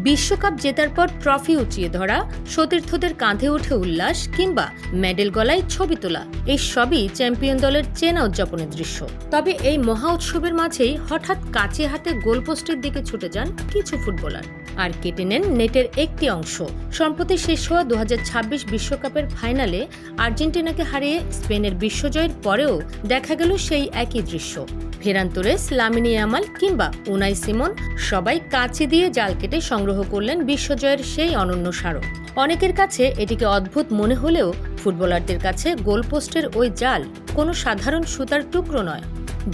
বিশ্বকাপ জেতার পর ট্রফি উঁচিয়ে ধরা, সতীর্থদের কাঁধে উঠে উল্লাস কিংবা মেডেল গলায় ছবি তোলা, এই সবই চ্যাম্পিয়ন দলের চেনা উদযাপনের দৃশ্য। তবে এই মহা উৎসবের মাঝেই হঠাৎ কাচে হাতে গোলপোস্টের দিকে ছুটে যান কিছু ফুটবলার আর কেটে নেন নেটের একটি অংশ। সম্প্রতি শেষ হওয়া 2026 বিশ্বকাপের ফাইনালে আর্জেন্টিনাকে হারিয়ে স্পেনের বিশ্বজয়ের পরেও দেখা গেল সেই একই দৃশ্য। ফেরান তোরেস, লামিনে ইয়ামাল কিংবা উনাই সিমন সবাই কাঁচি দিয়ে জাল কেটে সংগ্রহ করলেন বিশ্বজয়ের সেই অনন্য স্মারক। অনেকের কাছে এটিকে অদ্ভুত মনে হলেও ফুটবলারদের কাছে গোলপোস্টের ওই জাল কোনো সাধারণ সুতার টুকরো নয়।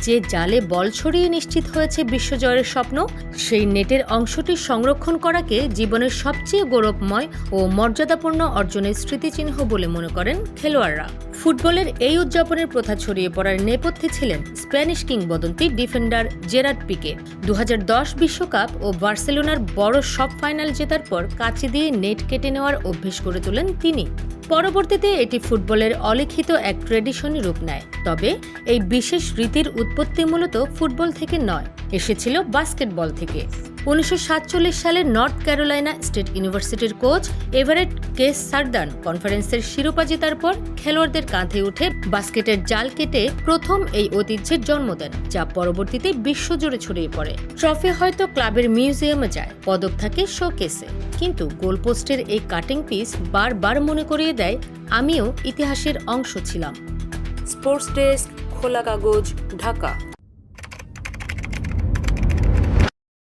যে জালে বল ছড়িয়ে নিশ্চিত হয়েছে বিশ্বজয়ের স্বপ্ন, সেই নেটের অংশটি সংরক্ষণ করাকে জীবনের সবচেয়ে গৌরবময় ও মর্যাদাপূর্ণ অর্জনের স্মৃতিচিহ্ন বলে মনে করেন খেলোয়াড়রা। ফুটবলের এই উদযাপনের প্রথা ছড়িয়ে পড়ার নেপথ্যে ছিলেন স্প্যানিশ কিংবদন্তি ডিফেন্ডার জেরার্ড পিকে। 2010 বিশ্বকাপ ও বার্সেলোনার বড় সব ফাইনাল জেতার পর কাঁচি দিয়ে নেট কেটে নেওয়ার অভ্যেস করে তোলেন তিনি। পরবর্তীতে এটি ফুটবলের অলিখিত এক ট্র্যাডিশনই রূপ নেয়। তবে এই বিশেষ রীতির উৎপত্তি মূলত ফুটবল থেকে নয়, এসেছিল বাস্কেটবল থেকে। 1947 সালে নর্থ ক্যারোলাইনা স্টেট ইউনিভার্সিটির কোচ এভারেট কেস সারদার্ন কনফারেন্সের শিরোপা জেতার পর খেলোয়াড়দের কাঁধে উঠে বাস্কেটের জাল কেটে প্রথম এই ঐতিহ্যের জন্ম দেন, যা পরবর্তীতে বিশ্বজুড়ে ছড়িয়ে পড়ে। ট্রফি হয়তো ক্লাবের মিউজিয়ামে যায়, পদক থাকে শোকেসে, কিন্তু গোলপোস্টের এই কাটিং পিস বারবার মনে করিয়ে দেয়, আমিও ইতিহাসের অংশ ছিলাম। স্পোর্টস ডেস্ক, খোলা কাগজ, ঢাকা।